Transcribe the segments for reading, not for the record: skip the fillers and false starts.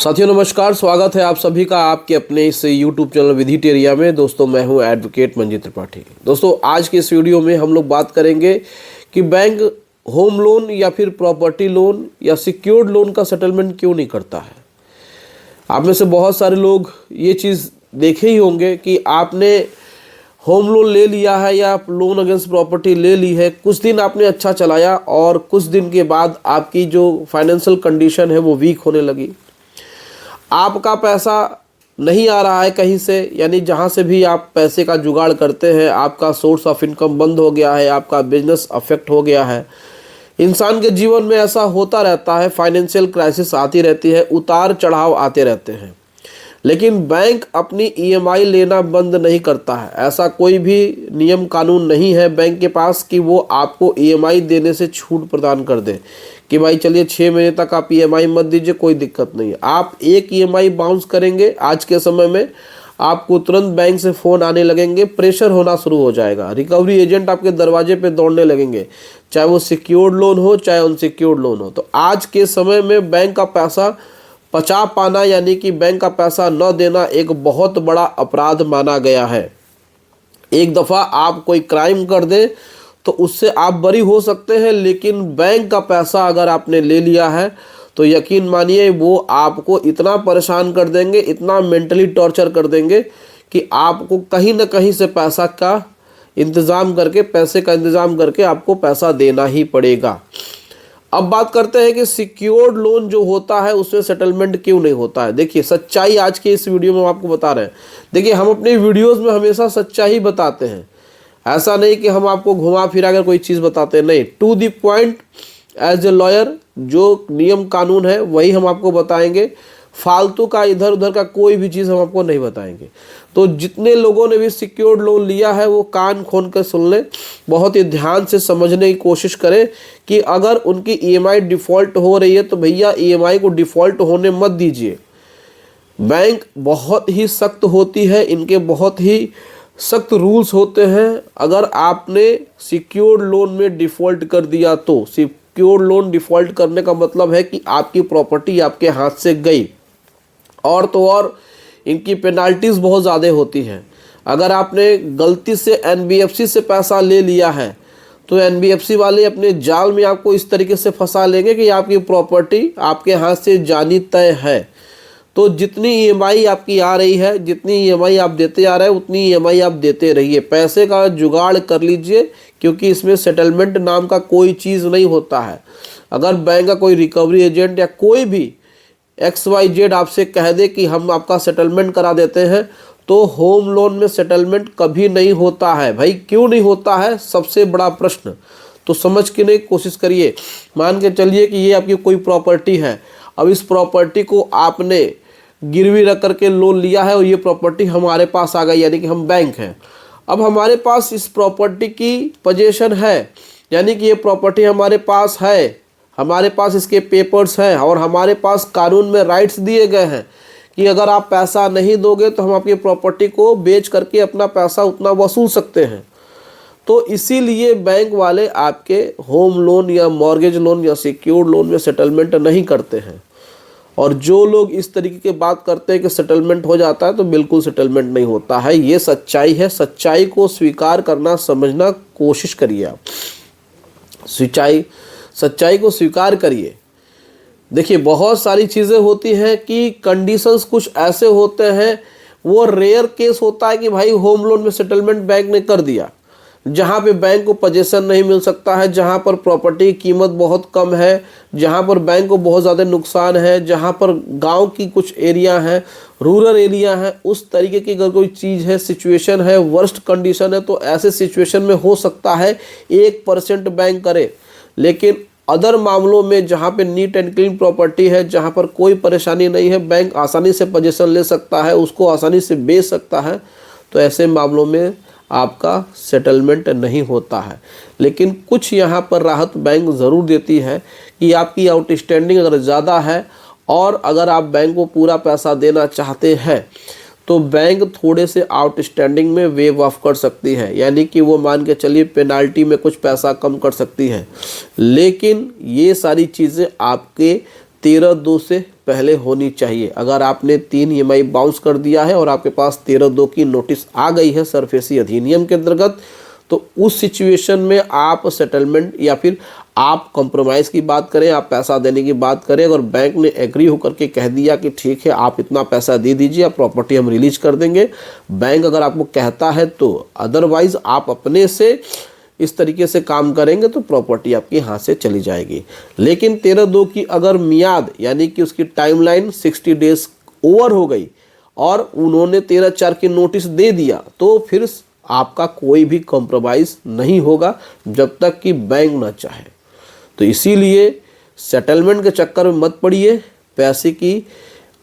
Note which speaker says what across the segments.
Speaker 1: साथियों नमस्कार, स्वागत है आप सभी का आपके अपने इस यूट्यूब चैनल विधिटेरिया में। दोस्तों मैं हूं एडवोकेट मंजीत त्रिपाठी। दोस्तों आज के इस वीडियो में हम लोग बात करेंगे कि बैंक होम लोन या फिर प्रॉपर्टी लोन या सिक्योर्ड लोन का सेटलमेंट क्यों नहीं करता है। आप में से बहुत सारे लोग ये चीज़ देखे ही होंगे कि आपने होम लोन ले लिया है या लोन अगेंस्ट प्रॉपर्टी ले ली है, कुछ दिन आपने अच्छा चलाया और कुछ दिन के बाद आपकी जो फाइनेंशियल कंडीशन है वो वीक होने लगी। आपका पैसा नहीं आ रहा है कहीं से, यानी जहाँ से भी आप पैसे का जुगाड़ करते हैं आपका सोर्स ऑफ इनकम बंद हो गया है, आपका बिजनेस अफेक्ट हो गया है। इंसान के जीवन में ऐसा होता रहता है, फाइनेंशियल क्राइसिस आती रहती है, उतार चढ़ाव आते रहते हैं, लेकिन बैंक अपनी ईएमआई लेना बंद नहीं करता है। ऐसा कोई भी नियम कानून नहीं है बैंक के पास कि वो आपको ईएमआई देने से छूट प्रदान कर दे कि भाई चलिए 6 महीने तक आप ईएमआई मत दीजिए, कोई दिक्कत नहीं है। आप एक ईएमआई बाउंस करेंगे, आज के समय में आपको तुरंत बैंक से फ़ोन आने लगेंगे, प्रेशर होना शुरू हो जाएगा, रिकवरी एजेंट आपके दरवाजे पे दौड़ने लगेंगे, चाहे वो सिक्योर्ड लोन हो चाहे अनसिक्योर्ड लोन हो। तो आज के समय में बैंक का पैसा बचा पाना यानी कि बैंक का पैसा न देना एक बहुत बड़ा अपराध माना गया है। एक दफ़ा आप कोई क्राइम कर दें तो उससे आप बरी हो सकते हैं, लेकिन बैंक का पैसा अगर आपने ले लिया है तो यकीन मानिए वो आपको इतना परेशान कर देंगे, इतना मेंटली टॉर्चर कर देंगे कि आपको कहीं ना कहीं से पैसे का इंतज़ाम करके आपको पैसा देना ही पड़ेगा। अब बात करते हैं कि सिक्योर्ड लोन जो होता है उसमें सेटलमेंट क्यों नहीं होता है। देखिए सच्चाई आज के इस वीडियो में हम आपको बता रहे हैं। देखिए हम अपनी वीडियोस में हमेशा सच्चाई बताते हैं, ऐसा नहीं कि हम आपको घुमा फिरा कर कोई चीज़ बताते हैं, नहीं, to the point as a lawyer जो नियम कानून है वही हम आपको बताएंगे। फालतू का इधर उधर का कोई भी चीज़ हम आपको नहीं बताएंगे। तो जितने लोगों ने भी सिक्योर्ड लोन लिया है वो कान खोल कर सुन लें, बहुत ही ध्यान से समझने की कोशिश करें कि अगर उनकी ईएमआई डिफ़ॉल्ट हो रही है तो भैया ईएमआई को डिफ़ॉल्ट होने मत दीजिए। बैंक बहुत ही सख्त होती है, इनके बहुत ही सख्त रूल्स होते हैं। अगर आपने सिक्योर्ड लोन में डिफ़ॉल्ट कर दिया तो सिक्योर्ड लोन डिफ़ॉल्ट करने का मतलब है कि आपकी प्रॉपर्टी आपके हाथ से गई। और तो और इनकी पेनाल्टीज़ बहुत ज़्यादा होती हैं। अगर आपने गलती से एनबीएफसी से पैसा ले लिया है तो एनबीएफसी वाले अपने जाल में आपको इस तरीके से फंसा लेंगे कि आपकी प्रॉपर्टी आपके हाथ से जानी तय है। तो जितनी ईएमआई आपकी आ रही है, जितनी ईएमआई आप देते आ रहे हैं उतनी ईएमआई आप देते रहिए। पैसे का जुगाड़ कर लीजिए, क्योंकि इसमें सेटलमेंट नाम का कोई चीज़ नहीं होता है। अगर बैंक का कोई रिकवरी एजेंट या कोई भी XYZ आपसे कह दे कि हम आपका सेटलमेंट करा देते हैं तो होम लोन में सेटलमेंट कभी नहीं होता है। भाई क्यों नहीं होता है, सबसे बड़ा प्रश्न। तो समझ के नहीं कोशिश करिए। मान के चलिए कि ये आपकी कोई प्रॉपर्टी है, अब इस प्रॉपर्टी को आपने गिरवी रख करके लोन लिया है और ये प्रॉपर्टी हमारे पास आ गई, यानी कि हम बैंक हैं। अब हमारे पास इस प्रॉपर्टी की पोजीशन है, यानी कि ये प्रॉपर्टी हमारे पास है, हमारे पास इसके पेपर्स हैं और हमारे पास कानून में राइट्स दिए गए हैं कि अगर आप पैसा नहीं दोगे तो हम आपकी प्रॉपर्टी को बेच करके अपना पैसा उतना वसूल सकते हैं। तो इसीलिए बैंक वाले आपके होम लोन या मॉर्गेज लोन या सिक्योर्ड लोन में सेटलमेंट नहीं करते हैं। और जो लोग इस तरीके की बात करते हैं कि सेटलमेंट हो जाता है, तो बिल्कुल सेटलमेंट नहीं होता है। ये सच्चाई है, सच्चाई को स्वीकार करना, समझना कोशिश करिए आप, सच्चाई को स्वीकार करिए। देखिए बहुत सारी चीज़ें होती हैं कि कंडीशंस कुछ ऐसे होते हैं, वो रेयर केस होता है कि भाई होम लोन में सेटलमेंट बैंक ने कर दिया, जहाँ पे बैंक को पोजीशन नहीं मिल सकता है, जहाँ पर प्रॉपर्टी की कीमत बहुत कम है, जहाँ पर बैंक को बहुत ज़्यादा नुकसान है, जहाँ पर गांव की कुछ एरिया है, रूरल एरिया है, उस तरीके की अगर कोई चीज़ है, सिचुएशन है, वर्स्ट कंडीशन है, तो ऐसे सिचुएशन में हो सकता है 1% बैंक करे। लेकिन अदर मामलों में जहाँ पे नीट एंड क्लीन प्रॉपर्टी है, जहाँ पर कोई परेशानी नहीं है, बैंक आसानी से पोजीशन ले सकता है, उसको आसानी से बेच सकता है, तो ऐसे मामलों में आपका सेटलमेंट नहीं होता है। लेकिन कुछ यहाँ पर राहत बैंक ज़रूर देती है कि आपकी आउटस्टैंडिंग अगर ज़्यादा है और अगर आप बैंक को पूरा पैसा देना चाहते हैं तो बैंक थोड़े से आउटस्टैंडिंग में वेव ऑफ कर सकती है, यानी कि वो मान के चलिए पेनाल्टी में कुछ पैसा कम कर सकती है। लेकिन ये सारी चीज़ें आपके 13/2 से पहले होनी चाहिए। अगर आपने 3 EMI बाउंस कर दिया है और आपके पास 13/2 की नोटिस आ गई है सरफेसी अधिनियम के अंतर्गत, तो उस सिचुएशन में आप सेटलमेंट या फिर आप कॉम्प्रोमाइज़ की बात करें, आप पैसा देने की बात करें, अगर बैंक ने एग्री होकर के कह दिया कि ठीक है आप इतना पैसा दे दीजिए, आप प्रॉपर्टी हम रिलीज कर देंगे, बैंक अगर आपको कहता है तो, अदरवाइज आप अपने से इस तरीके से काम करेंगे तो प्रॉपर्टी आपके हाथ से चली जाएगी। लेकिन 13/2 की अगर मियाद यानी कि उसकी टाइमलाइन 60 डेज ओवर हो गई और उन्होंने 13/4 की नोटिस दे दिया, तो फिर आपका कोई भी कॉम्प्रोमाइज़ नहीं होगा जब तक कि बैंक ना चाहे। तो इसीलिए सेटलमेंट के चक्कर में मत पड़िए, पैसे की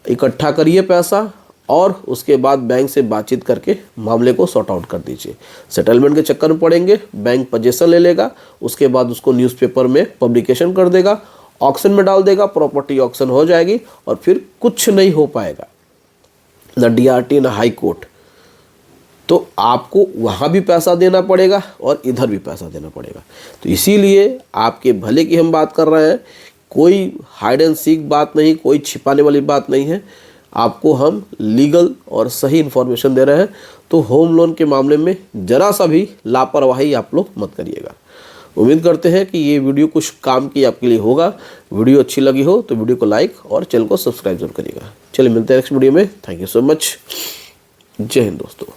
Speaker 1: इकट्ठा करिए पैसा और उसके बाद बैंक से बातचीत करके मामले को सॉर्ट आउट कर दीजिए। सेटलमेंट के चक्कर में पड़ेंगे, बैंक पोजीशन ले लेगा, उसके बाद उसको न्यूज़पेपर में पब्लिकेशन कर देगा, ऑक्शन में डाल देगा, प्रॉपर्टी ऑक्शन हो जाएगी और फिर कुछ नहीं हो पाएगा, ना DRT ना हाई कोर्ट। तो आपको वहाँ भी पैसा देना पड़ेगा और इधर भी पैसा देना पड़ेगा। तो इसीलिए आपके भले की हम बात कर रहे हैं, कोई हाइड एंड सीक बात नहीं, कोई छिपाने वाली बात नहीं है, आपको हम लीगल और सही इन्फॉर्मेशन दे रहे हैं। तो होम लोन के मामले में ज़रा सा भी लापरवाही आप लोग मत करिएगा। उम्मीद करते हैं कि ये वीडियो कुछ काम की आपके लिए होगा। वीडियो अच्छी लगी हो तो वीडियो को लाइक और चैनल को सब्सक्राइब जरूर करिएगा। चलिए मिलते हैं नेक्स्ट वीडियो में। Thank you so much. जय हिंद दोस्तों।